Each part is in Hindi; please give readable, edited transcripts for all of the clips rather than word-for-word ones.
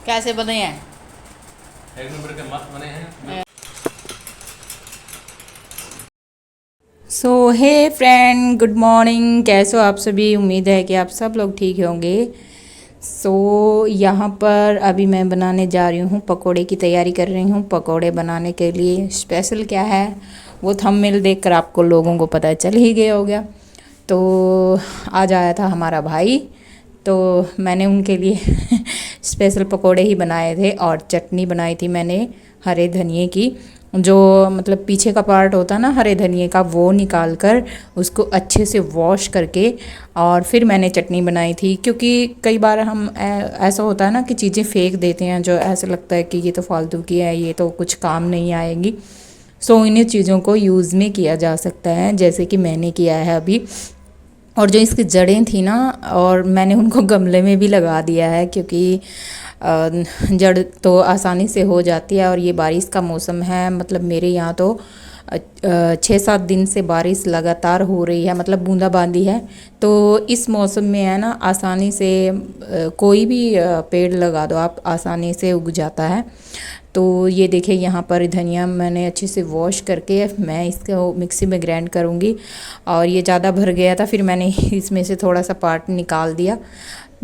कैसे बने हैं? एक नंबर के मस्त बने हैं। सो हे फ्रेंड, गुड मॉर्निंग। कैसे हो आप सभी? उम्मीद है कि आप सब लोग ठीक होंगे। सो यहाँ पर अभी मैं बनाने जा रही हूँ, पकोड़े की तैयारी कर रही हूँ। पकोड़े बनाने के लिए स्पेशल क्या है वो थंबनेल देखकर आपको लोगों को पता चल ही गया होगा। तो आज आया था हमारा भाई, तो मैंने उनके लिए स्पेशल पकोड़े ही बनाए थे और चटनी बनाई थी मैंने हरे धनिए की। जो मतलब पीछे का पार्ट होता है ना हरे धनिए का, वो निकाल कर उसको अच्छे से वॉश करके और फिर मैंने चटनी बनाई थी। क्योंकि कई बार हम ऐसा होता है ना कि चीज़ें फेंक देते हैं, जो ऐसा लगता है कि ये तो फालतू की है, ये तो कुछ काम नहीं आएगी। सो इन्हीं चीज़ों को यूज़ में किया जा सकता है, जैसे कि मैंने किया है अभी। और जो इसकी जड़ें थी ना, और मैंने उनको गमले में भी लगा दिया है, क्योंकि जड़ तो आसानी से हो जाती है। और ये बारिश का मौसम है, मतलब मेरे यहाँ तो 6-7 दिन से बारिश लगातार हो रही है, मतलब बूंदाबांदी है। तो इस मौसम में है ना, आसानी से कोई भी पेड़ लगा दो आप, आसानी से उग जाता है। तो ये देखिए, यहाँ पर धनिया मैंने अच्छे से वॉश करके मैं इसको मिक्सी में ग्राइंड करूँगी। और ये ज़्यादा भर गया था, फिर मैंने इसमें से थोड़ा सा पार्ट निकाल दिया।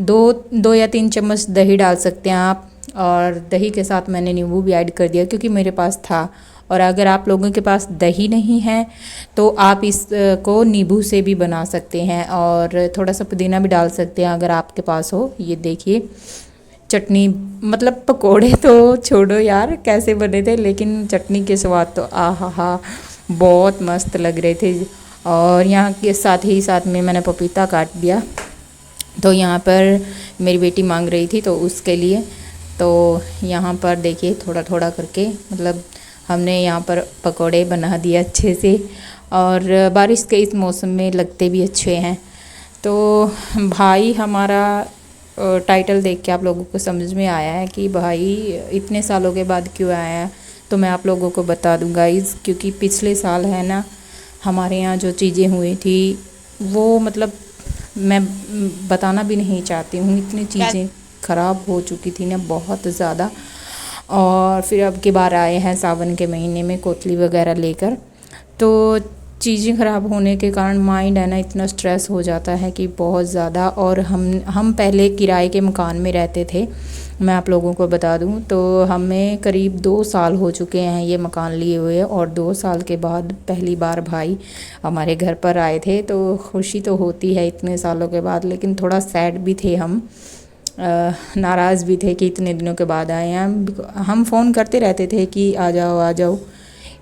दो या 3 चम्मच दही डाल सकते हैं आप, और दही के साथ मैंने नींबू भी ऐड कर दिया क्योंकि मेरे पास था। और अगर आप लोगों के पास दही नहीं है तो आप इसको नींबू से भी बना सकते हैं, और थोड़ा सा पुदीना भी डाल सकते हैं अगर आपके पास हो। ये देखिए चटनी, मतलब पकोड़े तो छोड़ो यार कैसे बने थे, लेकिन चटनी के स्वाद तो आहा हा, बहुत मस्त लग रहे थे। और यहाँ के साथ में मैंने पपीता काट दिया। तो यहाँ पर मेरी बेटी मांग रही थी तो उसके लिए, तो यहाँ पर देखिए थोड़ा थोड़ा करके, मतलब हमने यहाँ पर पकोड़े बना दिए अच्छे से। और बारिश के इस मौसम में लगते भी अच्छे हैं। तो भाई हमारा टाइटल देख के आप लोगों को समझ में आया है कि भाई इतने सालों के बाद क्यों आया है। तो मैं आप लोगों को बता दूँ गाइज़, क्योंकि पिछले साल है ना हमारे यहाँ जो चीज़ें हुई थी वो, मतलब मैं बताना भी नहीं चाहती हूँ, इतनी चीज़ें ख़राब हो चुकी थी ना, बहुत ज़्यादा। और फिर अब की बार आए हैं सावन के महीने में कोतली वगैरह लेकर, तो चीज़ें ख़राब होने के कारण माइंड है ना इतना स्ट्रेस हो जाता है कि बहुत ज़्यादा। और हम पहले किराए के मकान में रहते थे, मैं आप लोगों को बता दूं। तो हमें करीब 2 साल हो चुके हैं ये मकान लिए हुए, और 2 साल के बाद पहली बार भाई हमारे घर पर आए थे। तो खुशी तो होती है इतने सालों के बाद, लेकिन थोड़ा सैड भी थे हम, नाराज़ भी थे कि इतने दिनों के बाद आए हैं। हम फ़ोन करते रहते थे कि आ जाओ आ जाओ।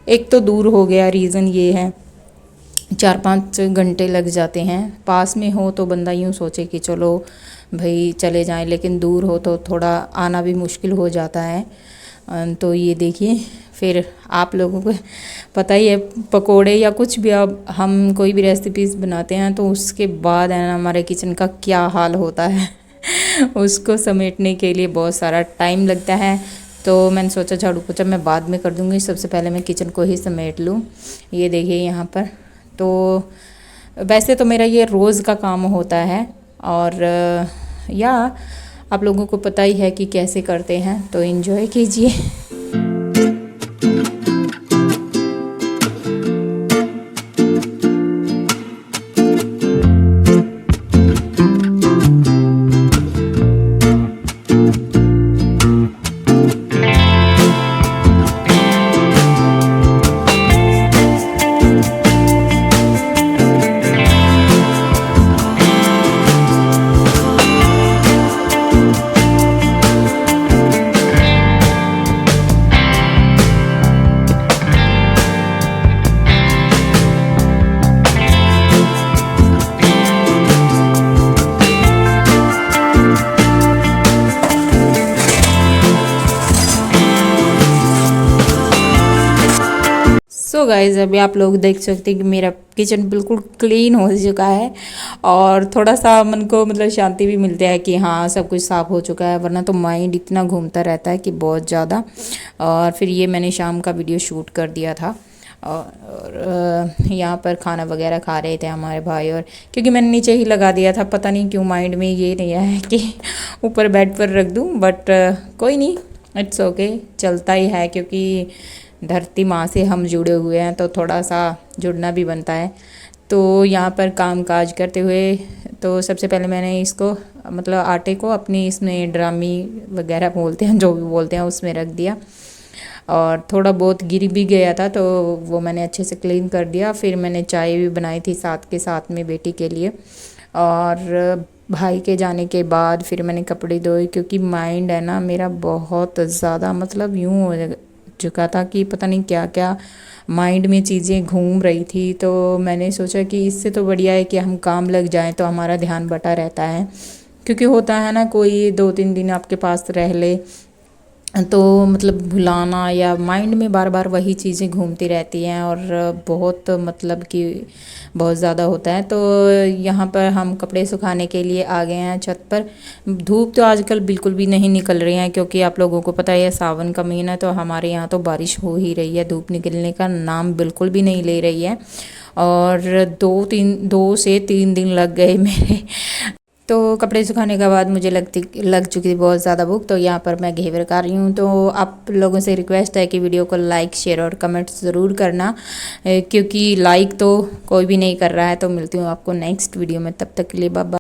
एक तो दूर हो गया, रीज़न ये है 4-5 घंटे लग जाते हैं। पास में हो तो बंदा यूँ सोचे कि चलो भाई चले जाएं, लेकिन दूर हो तो थोड़ा आना भी मुश्किल हो जाता है। तो ये देखिए, फिर आप लोगों को पता ही है पकोड़े या कुछ भी, अब हम कोई भी रेसिपीज़ बनाते हैं तो उसके बाद है ना हमारे किचन का क्या हाल होता है उसको समेटने के लिए बहुत सारा टाइम लगता है। तो मैंने सोचा झाड़ू पोछा मैं बाद में कर दूँगी, सबसे पहले मैं किचन को ही समेट लूँ। ये देखिए यहाँ पर, तो वैसे तो मेरा ये रोज़ का काम होता है। और या आप लोगों को पता ही है कि कैसे करते हैं, तो एंजॉय कीजिए। सो गाइज़, अभी आप लोग देख सकते हैं कि मेरा किचन बिल्कुल क्लीन हो चुका है, और थोड़ा सा मन को मतलब शांति भी मिलती है कि हाँ सब कुछ साफ़ हो चुका है, वरना तो माइंड इतना घूमता रहता है कि बहुत ज़्यादा। और फिर ये मैंने शाम का वीडियो शूट कर दिया था, और यहाँ पर खाना वगैरह खा रहे थे हमारे भाई। और क्योंकि मैंने नीचे ही लगा दिया था, पता नहीं क्यों माइंड में ये नहीं आया कि ऊपर बेड पर रख दूँ, बट कोई नहीं, इट्स ओके, चलता ही है, क्योंकि धरती माँ से हम जुड़े हुए हैं तो थोड़ा सा जुड़ना भी बनता है। तो यहाँ पर काम काज करते हुए तो सबसे पहले मैंने इसको मतलब आटे को अपनी इसमें ड्रामी वगैरह बोलते हैं, जो भी बोलते हैं, उसमें रख दिया। और थोड़ा बहुत गिर भी गया था तो वो मैंने अच्छे से क्लीन कर दिया। फिर मैंने चाय भी बनाई थी साथ के साथ में बेटी के लिए। और भाई के जाने के बाद फिर मैंने कपड़े धोए, क्योंकि माइंड है ना मेरा बहुत ज़्यादा मतलब यूँ हो चुका था कि पता नहीं क्या क्या माइंड में चीज़ें घूम रही थी। तो मैंने सोचा कि इससे तो बढ़िया है कि हम काम लग जाएं तो हमारा ध्यान बटा रहता है। क्योंकि होता है ना, कोई 2-3 दिन आपके पास रह ले तो मतलब भुलाना या माइंड में बार बार वही चीज़ें घूमती रहती हैं, और बहुत मतलब कि बहुत ज़्यादा होता है। तो यहाँ पर हम कपड़े सुखाने के लिए आ गए हैं छत पर। धूप तो आजकल बिल्कुल भी नहीं निकल रही है, क्योंकि आप लोगों को पता है सावन का महीना है, तो हमारे यहाँ तो बारिश हो ही रही है, धूप निकलने का नाम बिल्कुल भी नहीं ले रही है। और 2 से 3 दिन लग गए मेरे। तो कपड़े सुखाने के बाद मुझे लग चुकी थी बहुत ज़्यादा भूख, तो यहाँ पर मैं घेवर कर रही हूँ। तो आप लोगों से रिक्वेस्ट है कि वीडियो को लाइक, शेयर और कमेंट ज़रूर करना, क्योंकि लाइक तो कोई भी नहीं कर रहा है। तो मिलती हूँ आपको नेक्स्ट वीडियो में, तब तक के लिए बाय बाय।